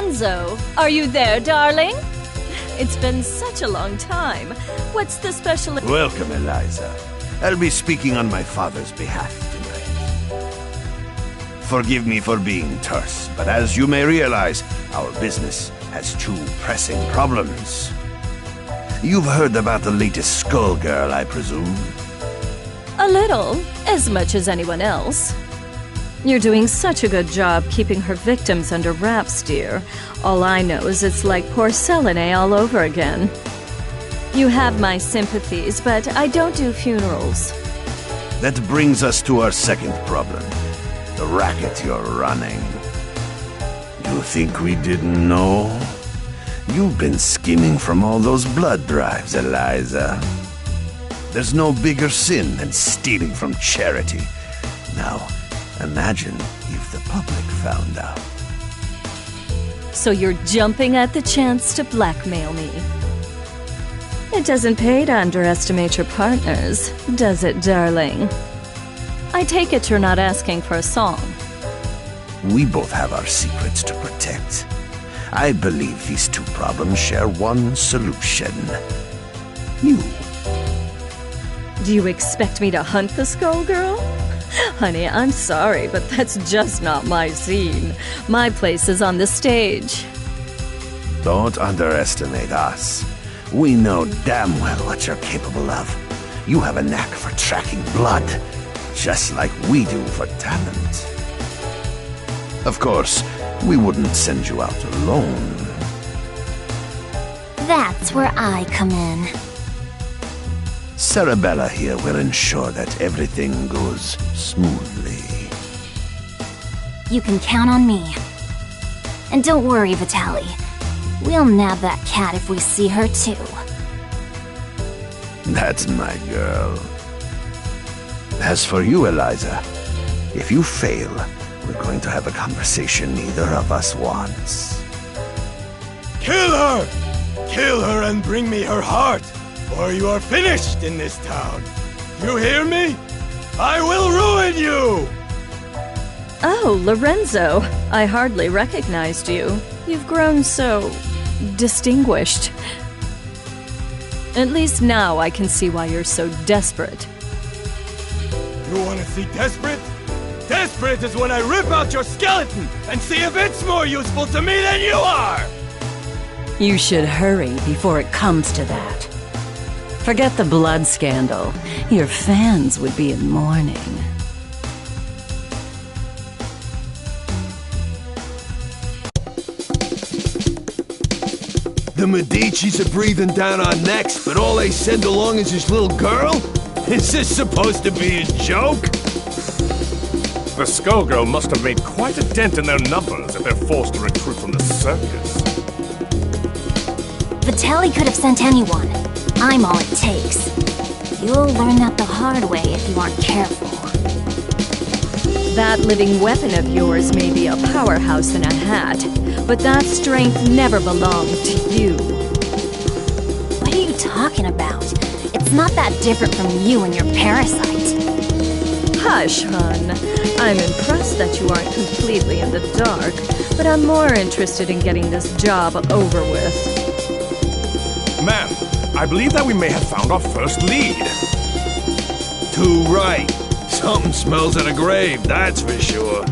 Lorenzo, are you there, darling? It's been such a long time. What's the special... Welcome, Eliza. I'll be speaking on my father's behalf tonight. Forgive me for being terse, but as you may realize, our business has two pressing problems. You've heard about the latest Skullgirl, I presume? A little, as much as anyone else. You're doing such a good job keeping her victims under wraps, dear. All I know is it's like porcelain all over again. You have my sympathies, but I don't do funerals. That brings us to our second problem. The racket you're running. You think we didn't know? You've been scheming from all those blood drives, Eliza. There's no bigger sin than stealing from charity. Now, imagine if the public found out. So you're jumping at the chance to blackmail me. It doesn't pay to underestimate your partners, does it, darling? I take it you're not asking for a song. We both have our secrets to protect. I believe these two problems share one solution. You. Do you expect me to hunt the Skullgirl? Honey, I'm sorry, but that's just not my scene. My place is on the stage. Don't underestimate us. We know damn well what you're capable of. You have a knack for tracking blood, just like we do for talent. Of course, we wouldn't send you out alone. That's where I come in. Cerebella here will ensure that everything goes smoothly. You can count on me. And don't worry, Vitaly. We'll nab that cat if we see her too. That's my girl. As for you, Eliza, if you fail, we're going to have a conversation neither of us wants. Kill her! Kill her and bring me her heart, or you are finished in this town. You hear me? I will ruin you! Oh, Lorenzo, I hardly recognized you. You've grown so... distinguished. At least now I can see why you're so desperate. You want to see desperate? Desperate is when I rip out your skeleton and see if it's more useful to me than you are! You should hurry before it comes to that. Forget the blood scandal. Your fans would be in mourning. The Medicis are breathing down our necks, but all they send along is this little girl? Is this supposed to be a joke? The Skullgirl must have made quite a dent in their numbers if they're forced to recruit from the circus. Vitaly could have sent anyone. I'm all it takes. You'll learn that the hard way if you aren't careful. That living weapon of yours may be a powerhouse in a hat, but that strength never belonged to you. What are you talking about? It's not that different from you and your parasite. Hush, hon. I'm impressed that you aren't completely in the dark, but I'm more interested in getting this job over with. Ma'am, I believe that we may have found our first lead. Too right. Something smells at a grave, that's for sure.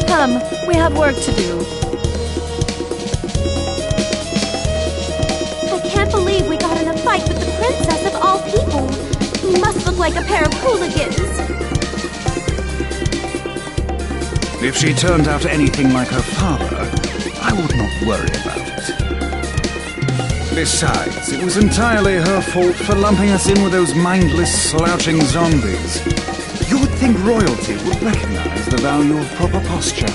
Come, we have work to do. I can't believe we got in a fight with the princess of all people. We must look like a pair of hooligans. If she turned out anything like her father, I would not worry about it. Besides, it was entirely her fault for lumping us in with those mindless, slouching zombies. You would think royalty would recognize the value of proper posture.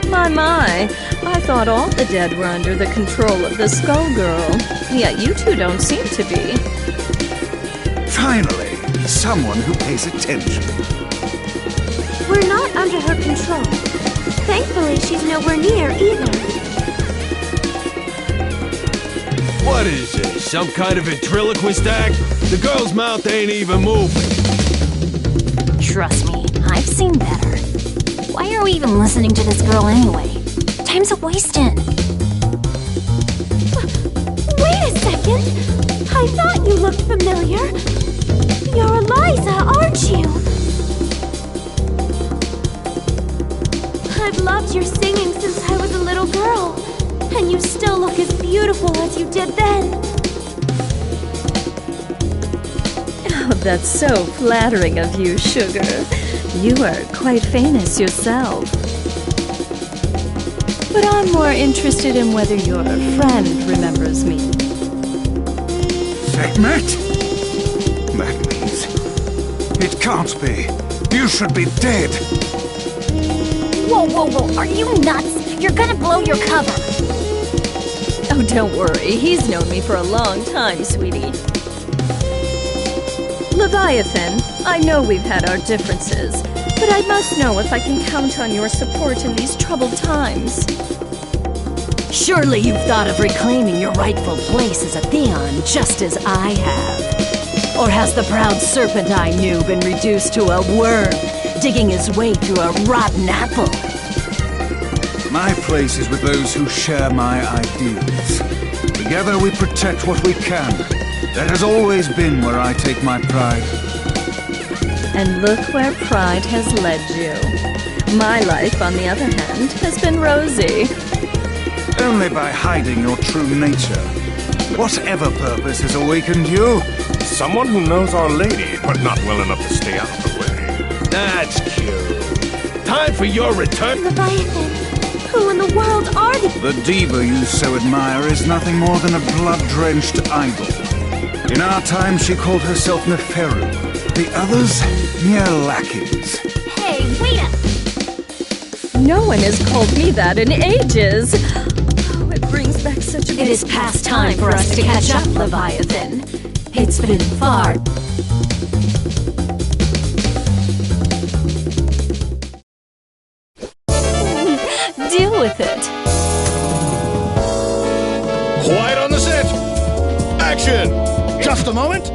My, I thought all the dead were under the control of the Skullgirl. Yet you two don't seem to be. Finally, someone who pays attention. We're not under her control. Thankfully, she's nowhere near either. What is this, some kind of ventriloquist act? The girl's mouth ain't even moving. Trust me, I've seen better. Why are we even listening to this girl anyway? time's a wasting. Wait a second! I thought you looked familiar. You're Eliza, aren't you? I've loved your singing since I was a little girl, and you still look as beautiful as you did then. Oh, that's so flattering of you, Sugar. You are quite famous yourself. But I'm more interested in whether your friend remembers me. Sekhmet? That means... It can't be. You should be dead. Whoa, whoa, whoa, are you nuts? You're gonna blow your cover. Oh, don't worry. He's known me for a long time, sweetie. Leviathan, I know we've had our differences, but I must know if I can count on your support in these troubled times. Surely you've thought of reclaiming your rightful place as a Theon, just as I have. Or has the proud serpent I knew been reduced to a worm, digging his way through a rotten apple? My place is with those who share my ideals. Together we protect what we can. That has always been where I take my pride. And look where pride has led you. My life, on the other hand, has been rosy. Only by hiding your true nature. Whatever purpose has awakened you? Someone who knows Our Lady, but not well enough to stay out of the way. That's cute. Time for your return. Leviathan, who in the world are these? The diva you so admire is nothing more than a blood-drenched idol. In our time, she called herself Neferu. The others, mere lackeys. Hey, wait up! No one has called me that in ages. Oh, it brings back such a... It is past time for us to catch up, Leviathan. It's been far... Deal with it. Quiet on the set. Action! Just a moment.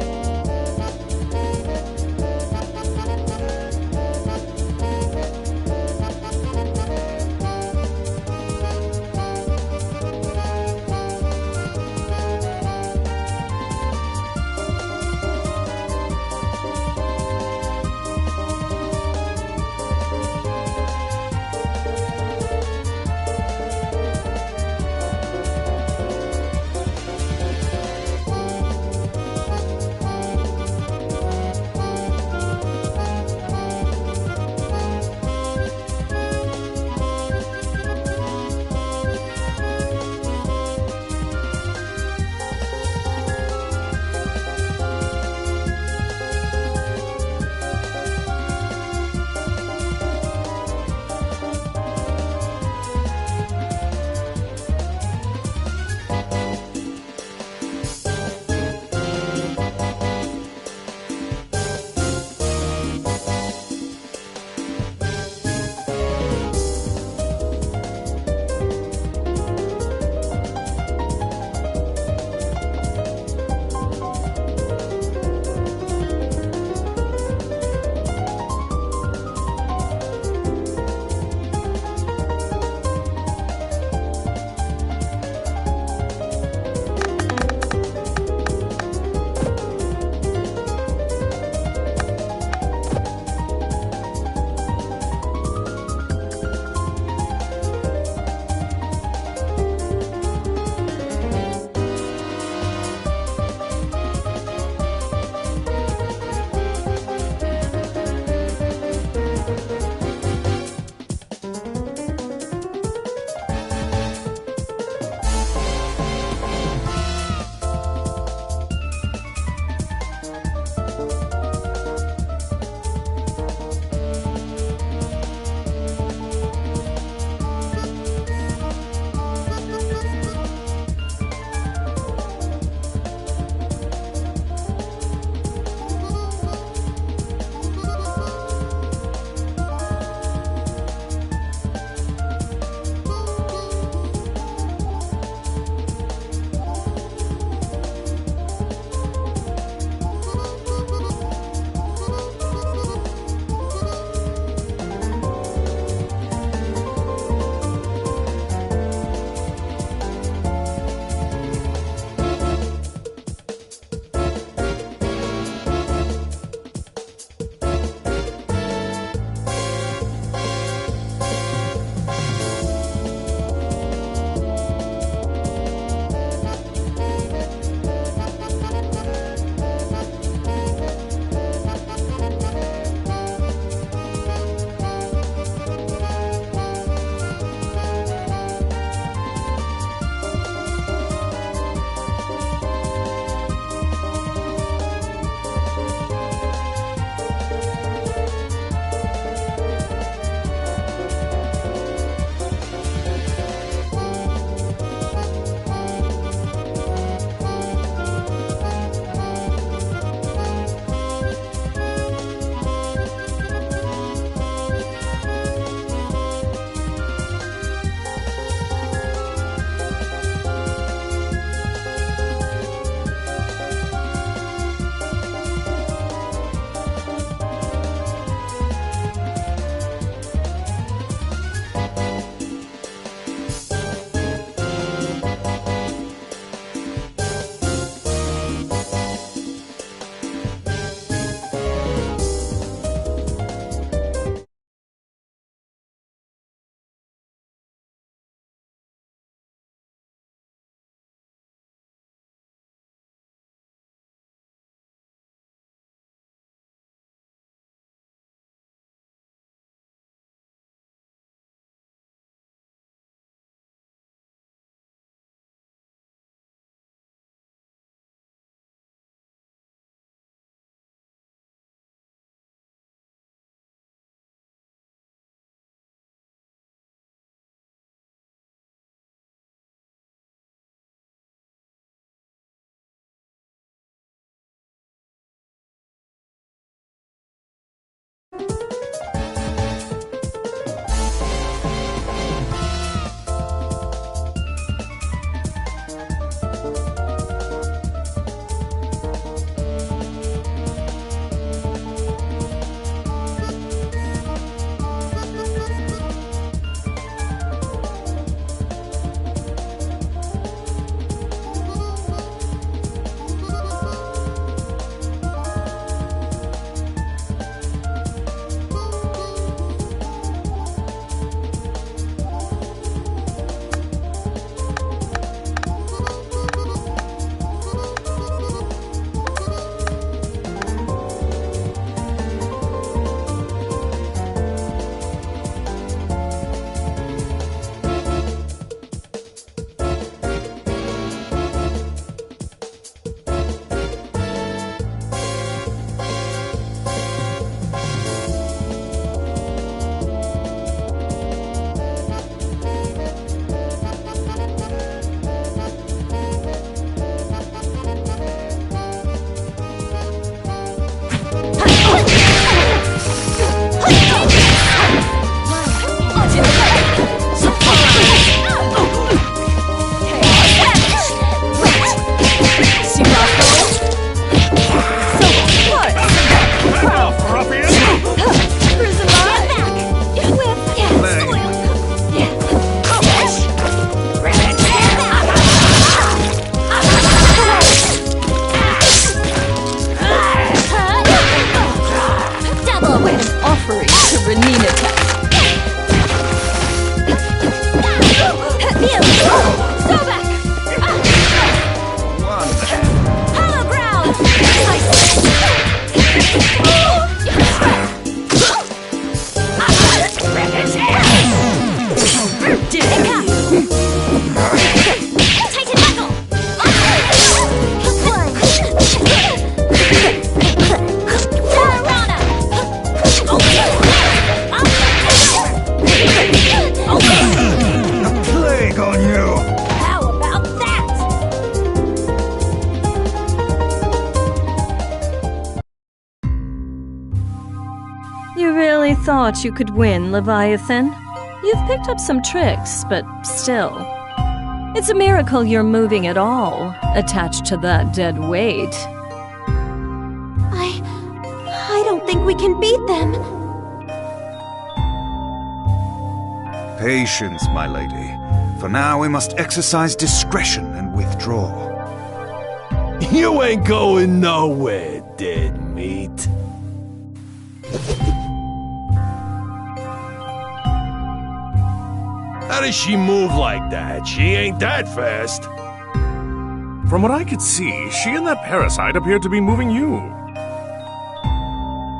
thought you could win, Leviathan. You've picked up some tricks, but still. It's a miracle you're moving at all, attached to that dead weight. I don't think we can beat them. Patience, my lady. For now, we must exercise discretion and withdraw. You ain't going nowhere, dead meat. How does she move like that? She ain't that fast. From what I could see, she and that parasite appeared to be moving you.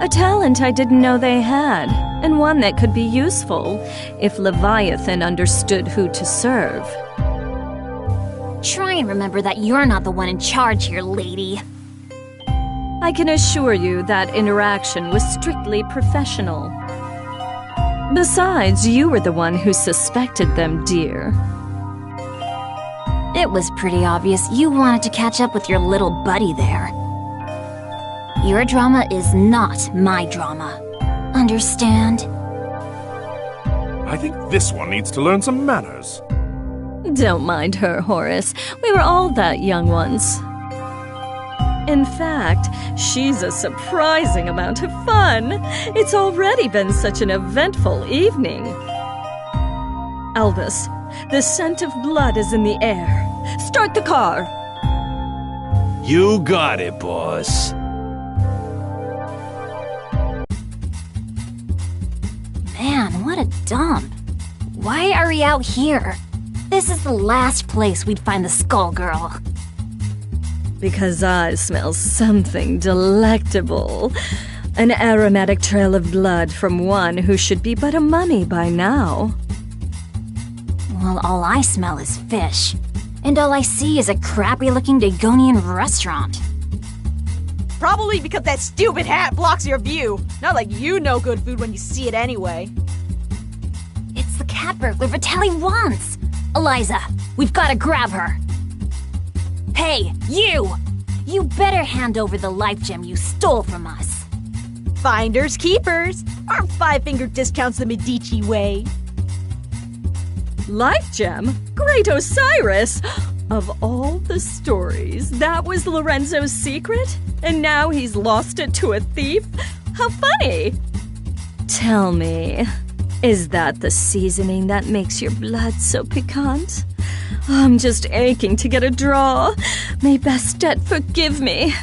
A talent I didn't know they had, and one that could be useful if Leviathan understood who to serve. Try and remember that you're not the one in charge here, lady. I can assure you that interaction was strictly professional. Besides, you were the one who suspected them, dear. It was pretty obvious you wanted to catch up with your little buddy there. Your drama is not my drama. Understand? I think this one needs to learn some manners. Don't mind her, Horace. We were all that young once. In fact, she's a surprising amount of fun. It's already been such an eventful evening. Elvis, the scent of blood is in the air. Start the car! You got it, boss. Man, what a dump. Why are we out here? This is the last place we'd find the Skullgirl. Because I smell something delectable. An aromatic trail of blood from one who should be but a mummy by now. Well, all I smell is fish. And all I see is a crappy-looking Dagonian restaurant. Probably because that stupid hat blocks your view. Not like you know good food when you see it anyway. It's the cat burglar Vitaly wants. Eliza, we've got to grab her. Hey, you! You better hand over the life gem you stole from us. Finders keepers. Aren't five-finger discounts the Medici way? Life gem? Great Osiris! Of all the stories, that was Lorenzo's secret? And now he's lost it to a thief? How funny! Tell me, is that the seasoning that makes your blood so piquant? I'm just aching to get a draw. May Bastet forgive me.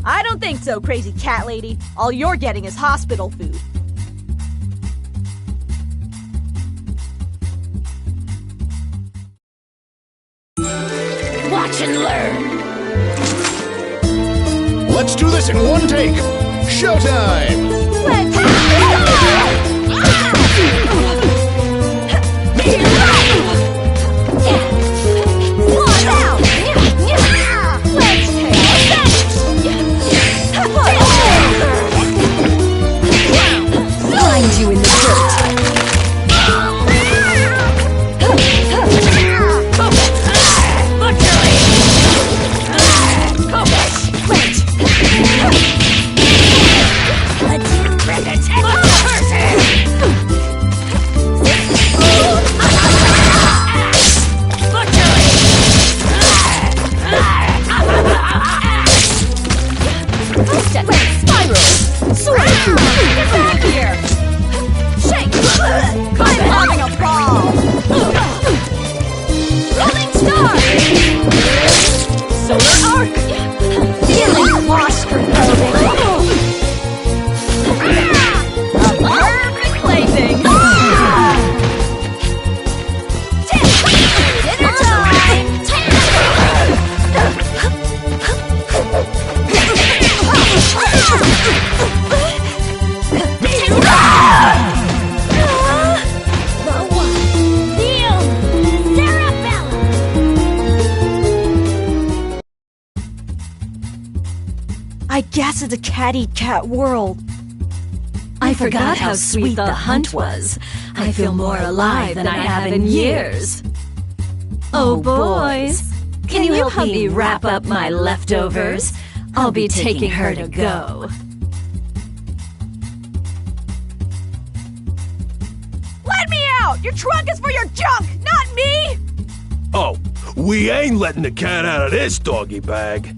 I don't think so, crazy cat lady. All you're getting is hospital food. Watch and learn! Let's do this in one take! Showtime! Find you in the dirt! I guess it's a cat-eat-cat world. I forgot how sweet the hunt was. I feel more alive than I have in years. Oh, boys, can you help me wrap up my leftovers? I'll be taking her to go. Your trunk is for your junk, not me! Oh, we ain't letting the cat out of this doggy bag.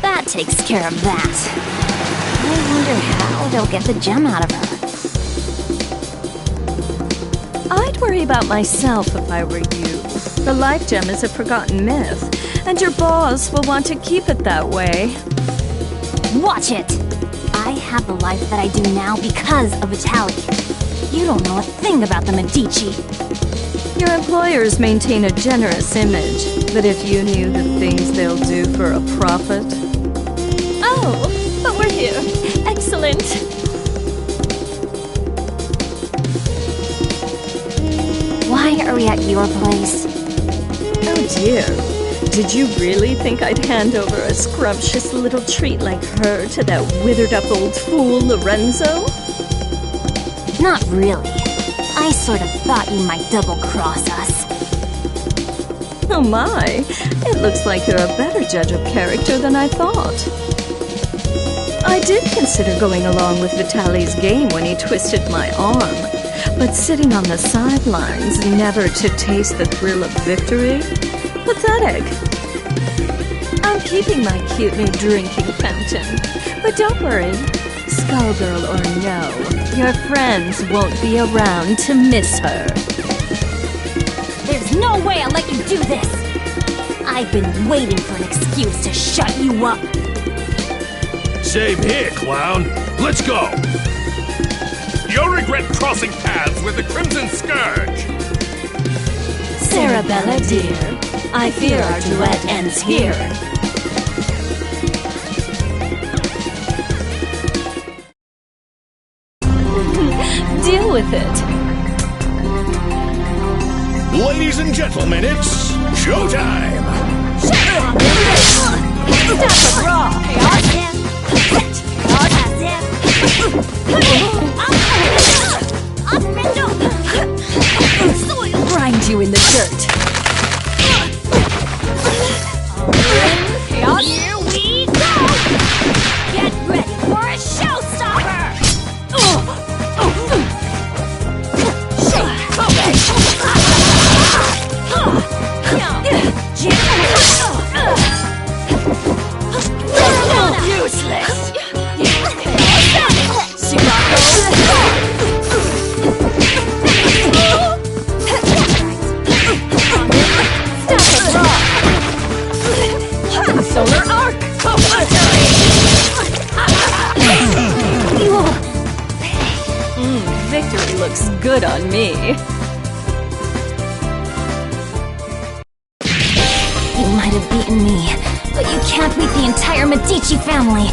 That takes care of that. I wonder how they'll get the gem out of her. I'd worry about myself if I were you. The life gem is a forgotten myth, and your boss will want to keep it that way. Watch it! I have the life that I do now because of Vitaly. You don't know a thing about the Medici. Your employers maintain a generous image, but if you knew the things they'll do for a profit... Oh, but we're here. Excellent. Why are we at your place? Oh dear. Did you really think I'd hand over a scrumptious little treat like her to that withered-up old fool, Lorenzo? Not really. I sort of thought you might double-cross us. Oh my, it looks like you're a better judge of character than I thought. I did consider going along with Vitaly's game when he twisted my arm, but sitting on the sidelines, never to taste the thrill of victory? Pathetic. I'm keeping my cute new drinking fountain, but don't worry. Skullgirl or no, your friends won't be around to miss her. There's no way I'll let you do this! I've been waiting for an excuse to shut you up! Same here, clown. Let's go! You'll regret crossing paths with the Crimson Scourge! Sarabella, dear, I fear our duet ends here. Deal with it. Ladies and gentlemen, it's showtime! Stop the brawl! Grind you in the dirt. Here we go! Get ready for a showstopper! Useless! Solar arc! Victory looks good on me. You might have beaten me, but you can't beat the entire Medici family.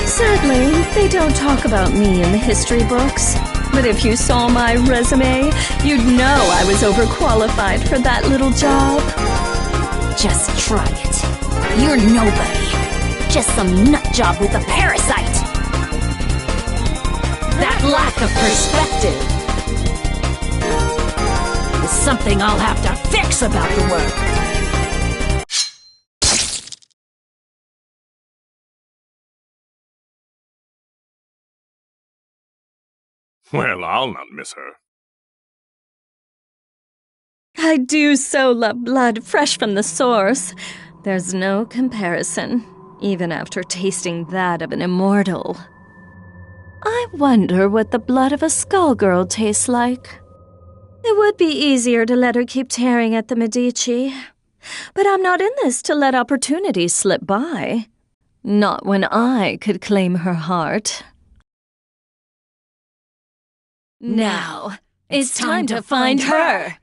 Sadly, they don't talk about me in the history books. But if you saw my resume, you'd know I was overqualified for that little job. Just try it. You're nobody. Just some nutjob with a parasite. That lack of perspective is something I'll have to fix about the work. Well, I'll not miss her. I do so love blood fresh from the source. There's no comparison, even after tasting that of an immortal. I wonder what the blood of a Skullgirl tastes like. It would be easier to let her keep tearing at the Medici. But I'm not in this to let opportunities slip by. Not when I could claim her heart. Now, it's time to find her!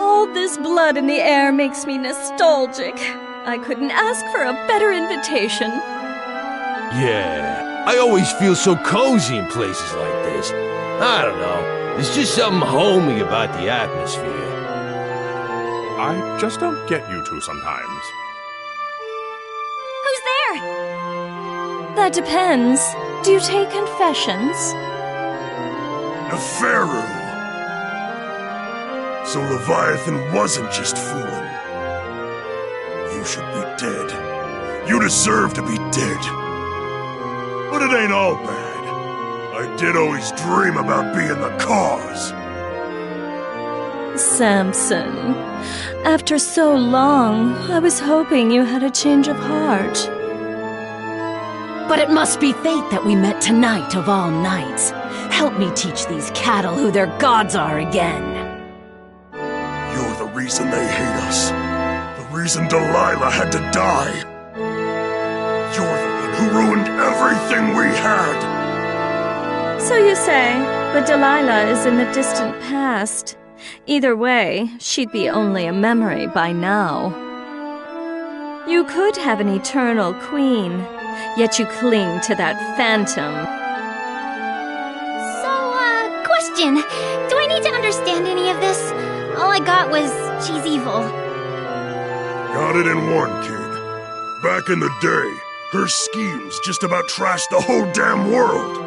All this blood in the air makes me nostalgic. I couldn't ask for a better invitation. Yeah, I always feel so cozy in places like this. I don't know. There's just something homey about the atmosphere. I just don't get you two sometimes. Who's there? That depends. Do you take confessions? Neferu! So Leviathan wasn't just fooling. You should be dead. You deserve to be dead. But it ain't all bad. I did always dream about being the cause. Samson, after so long, I was hoping you had a change of heart. But it must be fate that we met tonight of all nights. Help me teach these cattle who their gods are again. You're the reason they hate us. The reason Delilah had to die. You're the one who ruined everything we had. So you say, but Delilah is in the distant past. Either way, she'd be only a memory by now. You could have an eternal queen, yet you cling to that phantom. So, question. Do I need to understand any of this? All I got was, she's evil. Got it in one, kid. Back in the day, her schemes just about trashed the whole damn world.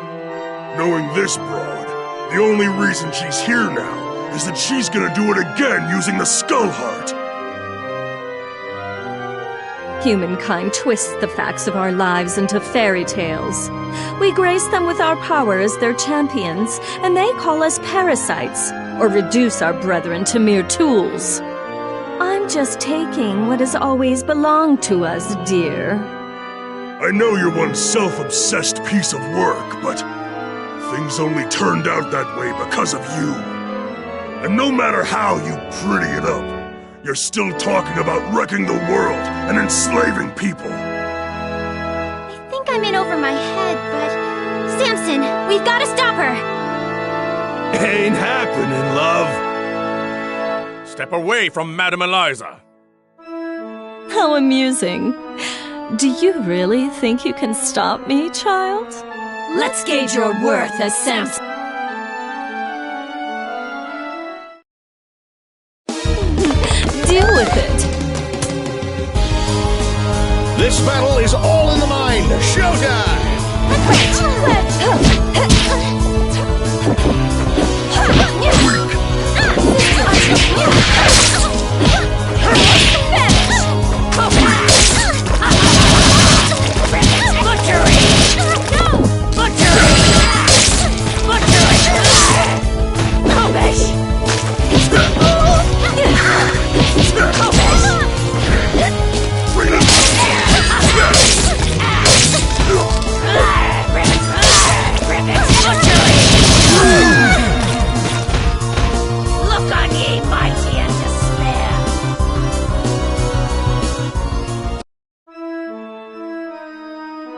Knowing this broad, the only reason she's here now is that she's gonna do it again using the Skull Heart. Humankind twists the facts of our lives into fairy tales. We grace them with our power as their champions, and they call us parasites, or reduce our brethren to mere tools. I'm just taking what has always belonged to us, dear. I know you're one self-obsessed piece of work, but things only turned out that way because of you. And no matter how you pretty it up, you're still talking about wrecking the world and enslaving people. I think I'm in over my head, but... Samson, we've got to stop her! Ain't happening, love. Step away from Madame Eliza. How amusing. Do you really think you can stop me, child? Let's gauge your worth as Samson. Deal with it. This battle is all in the mind. Showtime!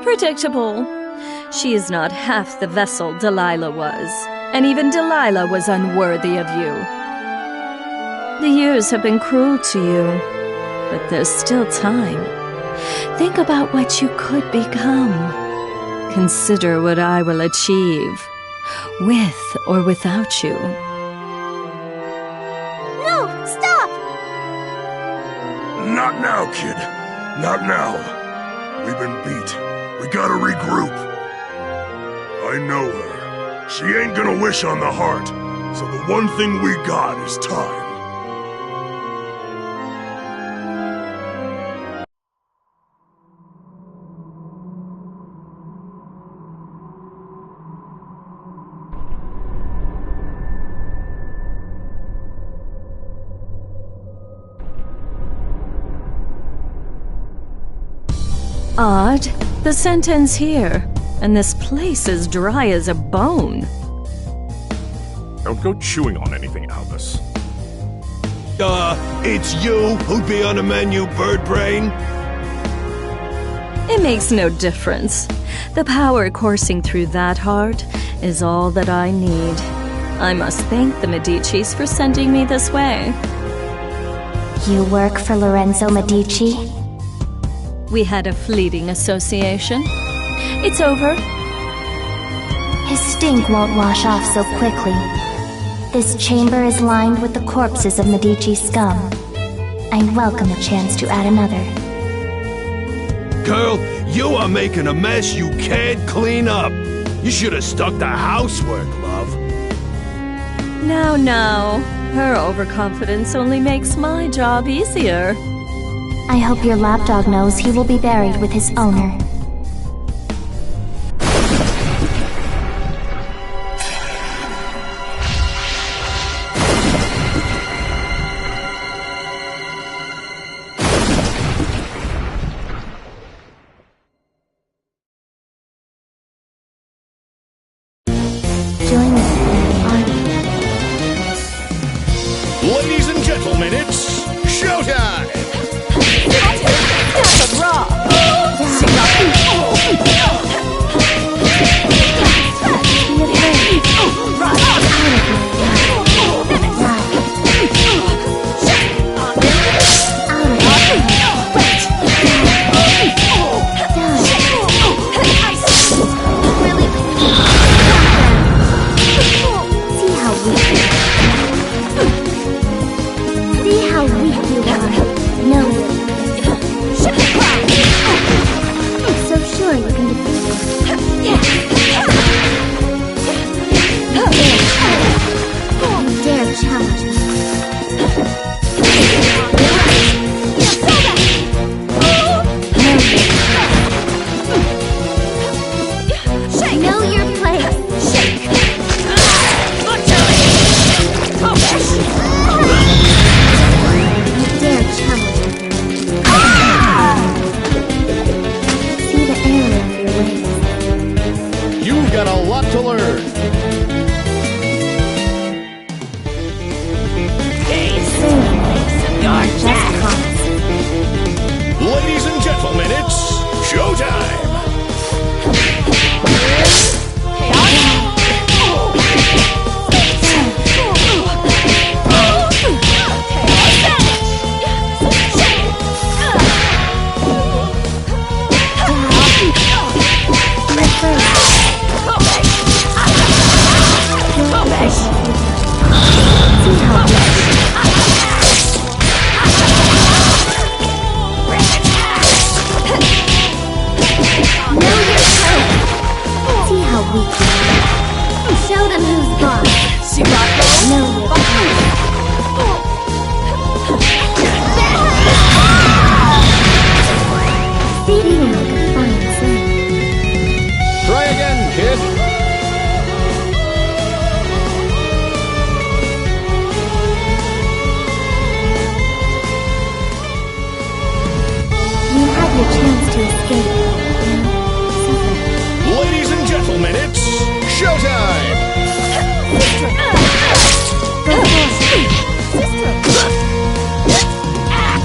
Predictable. She is not half the vessel Delilah was, and even Delilah was unworthy of you. The years have been cruel to you, but there's still time. Think about what you could become. Consider what I will achieve, with or without you. No, stop! Not now, kid. Not now. We've been beat. We gotta regroup. I know her. She ain't gonna wish on the heart, so the one thing we got is time. Odd. The scent ends here, and this place is dry as a bone. Don't go chewing on anything, Albus. It's you who'd be on the menu, bird brain? It makes no difference. The power coursing through that heart is all that I need. I must thank the Medicis for sending me this way. You work for Lorenzo Medici? We had a fleeting association. It's over. His stink won't wash off so quickly. This chamber is lined with the corpses of Medici scum. I'd welcome a chance to add another. Girl, you are making a mess you can't clean up. You should have stuck to housework, love. Now, Her overconfidence only makes my job easier. I hope your lapdog knows he will be buried with his owner. Join me in the army. Ladies and gentlemen, it's showtime! That's a raw! See how weak you are. No. So sure you can defeat me. You dare challenge me. Know your place. You dare challenge me. See the error of your ways. You've got a lot to learn. Just cause. Ladies and gentlemen, it's showtime! Show them who's boss. No. Feeding out the fine scent. Try again, kid. You had your chance to escape. Now, suffer. Ladies and gentlemen, it's showtime!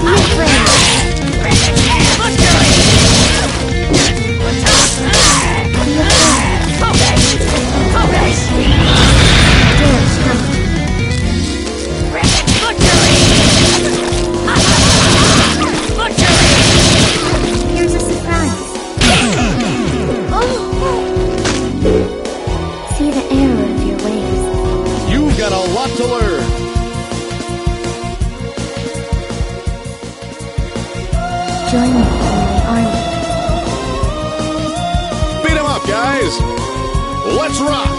Be afraid. Here's a surprise. See the error of your ways. You've got a lot to learn. Join me in my army. Beat 'em up, guys! Let's rock!